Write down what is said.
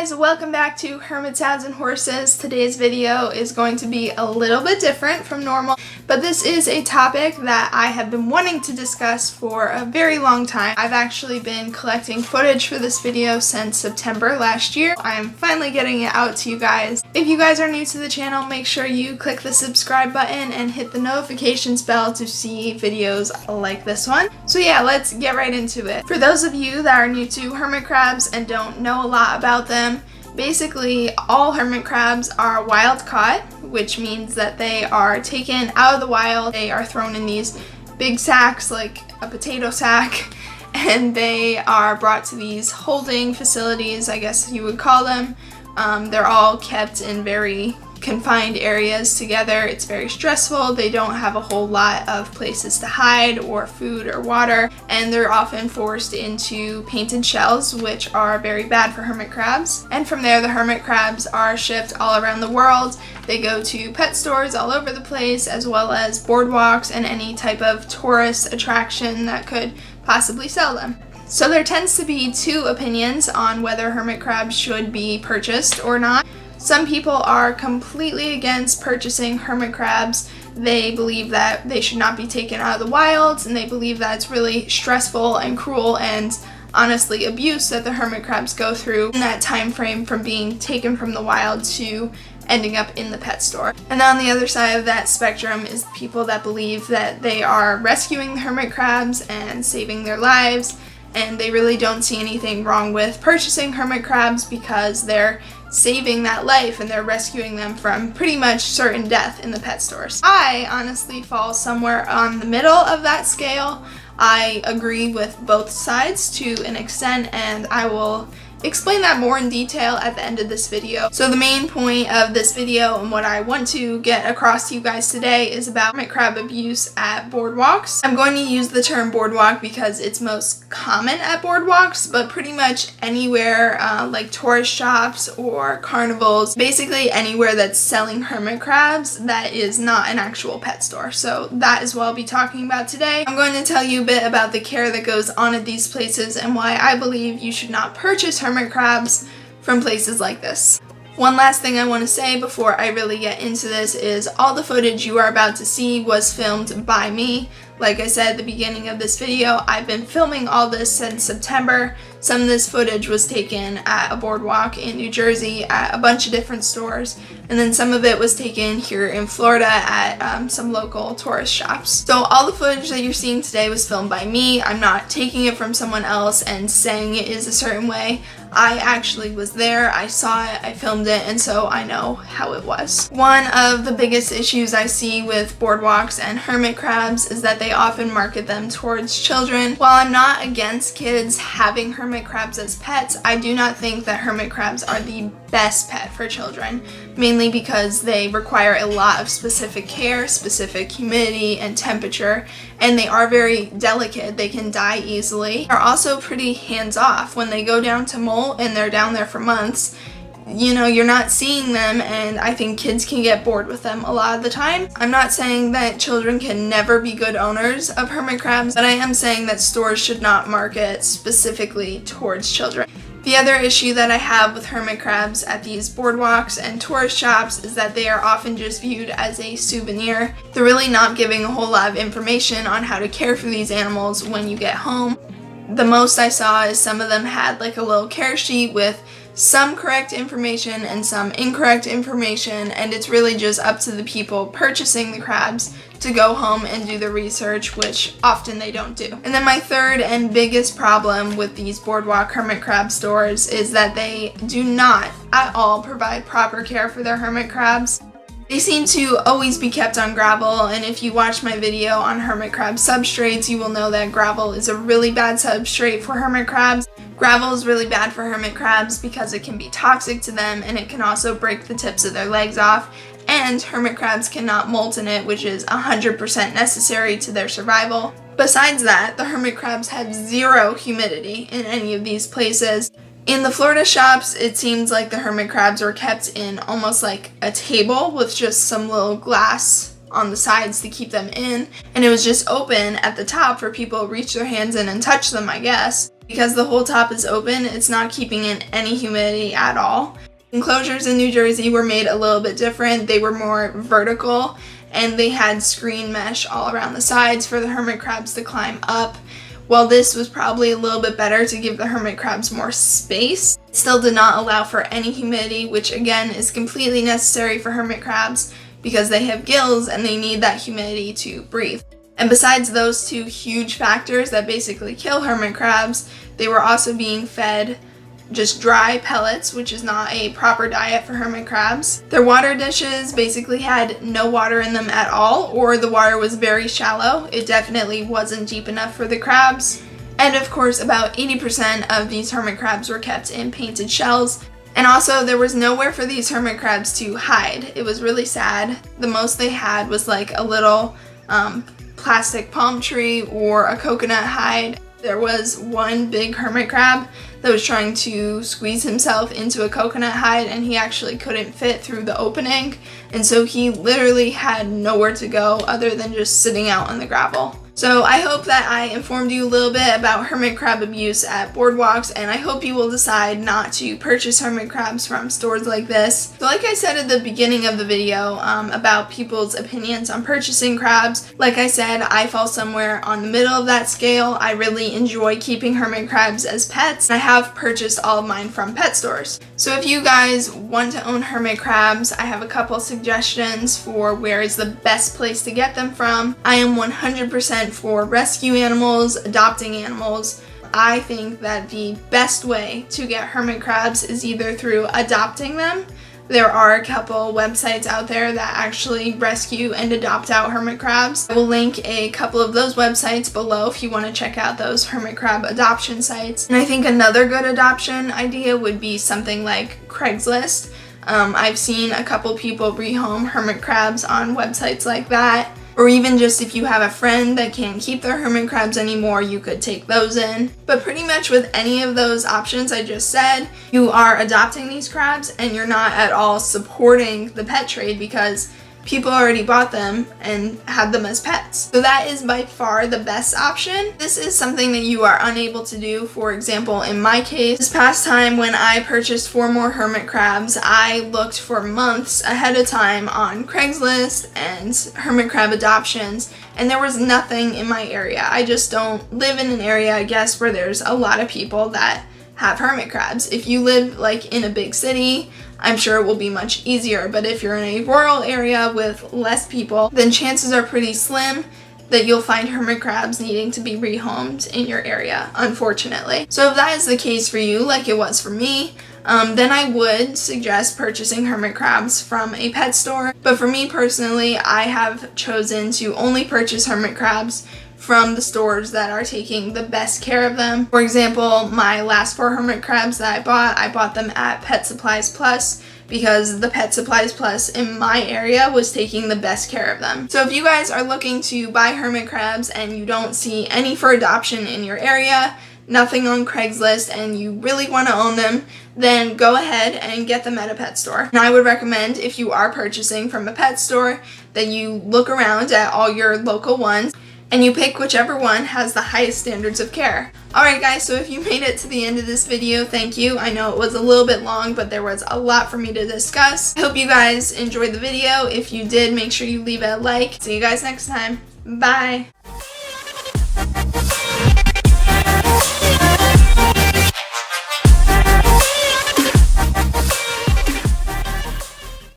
guys, welcome back to Hermit Sounds and Horses. Today's video is going to be a little bit different from normal, but this is a topic that I have been wanting to discuss for a very long time. I've actually been collecting footage for this video since September last year. I'm finally getting it out to you guys. If you guys are new to the channel, make sure you click the subscribe button and hit the notifications bell to see videos like this one. So yeah, let's get right into it. For those of you that are new to hermit crabs and don't know a lot about them, basically all hermit crabs are wild caught, which means that they are taken out of the wild. They are thrown in these big sacks like a potato sack, and they are brought to these holding facilities, I guess you would call them. They're all kept in very confined areas together. It's very stressful. They don't have a whole lot of places to hide or food or water, and they're often forced into painted shells, which are very bad for hermit crabs. And from there, the hermit crabs are shipped all around the world. They go to pet stores all over the place, as well as boardwalks and any type of tourist attraction that could possibly sell them. So there tends to be two opinions on whether hermit crabs should be purchased or not. Some people are completely against purchasing hermit crabs. They believe that they should not be taken out of the wild, and they believe that it's really stressful and cruel and honestly abuse that the hermit crabs go through in that time frame from being taken from the wild to ending up in the pet store. And on the other side of that spectrum is people that believe that they are rescuing the hermit crabs and saving their lives, and they really don't see anything wrong with purchasing hermit crabs because they're saving that life and they're rescuing them from pretty much certain death in the pet stores. I honestly fall somewhere on the middle of that scale. I agree with both sides to an extent, and I will explain that more in detail at the end of this video. So the main point of this video and what I want to get across to you guys today is about hermit crab abuse at boardwalks. I'm going to use the term boardwalk because it's most common at boardwalks, but pretty much anywhere like tourist shops or carnivals, basically anywhere that's selling hermit crabs that is not an actual pet store. So that is what I'll be talking about today. I'm going to tell you a bit about the care that goes on at these places and why I believe you should not purchase hermit crabs from places like this. One last thing I want to say before I really get into this is all the footage you are about to see was filmed by me. Like I said at the beginning of this video, I've been filming all this since September. Some of this footage was taken at a boardwalk in New Jersey at a bunch of different stores, and then some of it was taken here in Florida at some local tourist shops. So all the footage that you're seeing today was filmed by me. I'm not taking it from someone else and saying it is a certain way. I actually was there, I saw it, I filmed it, and so I know how it was. One of the biggest issues I see with boardwalks and hermit crabs is that they often market them towards children. While I'm not against kids having hermit crabs as pets, I do not think that hermit crabs are the best pet for children, mainly because they require a lot of specific care, specific humidity and temperature, and they are very delicate. They can die easily. They're also pretty hands-off. When they go down to molt and they're down there for months, you know, you're not seeing them, and I think kids can get bored with them a lot of the time. I'm not saying that children can never be good owners of hermit crabs, but I am saying that stores should not market specifically towards children. The other issue that I have with hermit crabs at these boardwalks and tourist shops is that they are often just viewed as a souvenir. They're really not giving a whole lot of information on how to care for these animals when you get home. The most I saw is some of them had like a little care sheet with some correct information and some incorrect information, and it's really just up to the people purchasing the crabs to go home and do the research, which often they don't do. And then my third and biggest problem with these boardwalk hermit crab stores is that they do not at all provide proper care for their hermit crabs. They seem to always be kept on gravel, and if you watch my video on hermit crab substrates, you will know that gravel is a really bad substrate for hermit crabs. Gravel is really bad for hermit crabs because it can be toxic to them, and it can also break the tips of their legs off, and hermit crabs cannot molt in it, which is 100% necessary to their survival. Besides that, the hermit crabs have zero humidity in any of these places. In the Florida shops, it seems like the hermit crabs were kept in almost like a table with just some little glass on the sides to keep them in, and it was just open at the top for people to reach their hands in and touch them, I guess. Because the whole top is open, it's not keeping in any humidity at all. Enclosures in New Jersey were made a little bit different. They were more vertical, and they had screen mesh all around the sides for the hermit crabs to climb up. While this was probably a little bit better to give the hermit crabs more space, it still did not allow for any humidity, which again is completely necessary for hermit crabs because they have gills and they need that humidity to breathe. And besides those two huge factors that basically kill hermit crabs, they were also being fed just dry pellets, which is not a proper diet for hermit crabs. Their water dishes basically had no water in them at all, or the water was very shallow. It definitely wasn't deep enough for the crabs. And of course, about 80% of these hermit crabs were kept in painted shells. And also, there was nowhere for these hermit crabs to hide. It was really sad. The most they had was like a little plastic palm tree or a coconut hide. There was one big hermit crab that was trying to squeeze himself into a coconut hide, and he actually couldn't fit through the opening, and so he literally had nowhere to go other than just sitting out on the gravel. So I hope that I informed you a little bit about hermit crab abuse at boardwalks, and I hope you will decide not to purchase hermit crabs from stores like this. So like I said at the beginning of the video about people's opinions on purchasing crabs, like I said, I fall somewhere on the middle of that scale. I really enjoy keeping hermit crabs as pets. I have purchased all of mine from pet stores. So if you guys want to own hermit crabs, I have a couple suggestions for where is the best place to get them from. I am 100% for rescue animals, adopting animals. I think that the best way to get hermit crabs is either through adopting them. There are a couple websites out there that actually rescue and adopt out hermit crabs. I will link a couple of those websites below if you want to check out those hermit crab adoption sites. And I think another good adoption idea would be something like Craigslist. I've seen a couple people rehome hermit crabs on websites like that. Or even just if you have a friend that can't keep their hermit crabs anymore, you could take those in. But pretty much with any of those options I just said, you are adopting these crabs and you're not at all supporting the pet trade because people already bought them and had them as pets. So that is by far the best option. This is something that you are unable to do. For example, in my case, this past time when I purchased 4 more hermit crabs, I looked for months ahead of time on Craigslist and hermit crab adoptions, and there was nothing in my area. I just don't live in an area, I guess, where there's a lot of people that have hermit crabs. If you live like in a big city, I'm sure it will be much easier, but if you're in a rural area with less people, then chances are pretty slim that you'll find hermit crabs needing to be rehomed in your area, unfortunately. So if that is the case for you, like it was for me, then I would suggest purchasing hermit crabs from a pet store. But for me personally, I have chosen to only purchase hermit crabs from the stores that are taking the best care of them. For example, my last 4 hermit crabs that I bought them at Pet Supplies Plus because the Pet Supplies Plus in my area was taking the best care of them. So if you guys are looking to buy hermit crabs and you don't see any for adoption in your area, nothing on Craigslist, and you really want to own them, then go ahead and get them at a pet store. And I would recommend, if you are purchasing from a pet store, that you look around at all your local ones and you pick whichever one has the highest standards of care. Alright guys, so if you made it to the end of this video, thank you. I know it was a little bit long, but there was a lot for me to discuss. I hope you guys enjoyed the video. If you did, make sure you leave it a like. See you guys next time. Bye!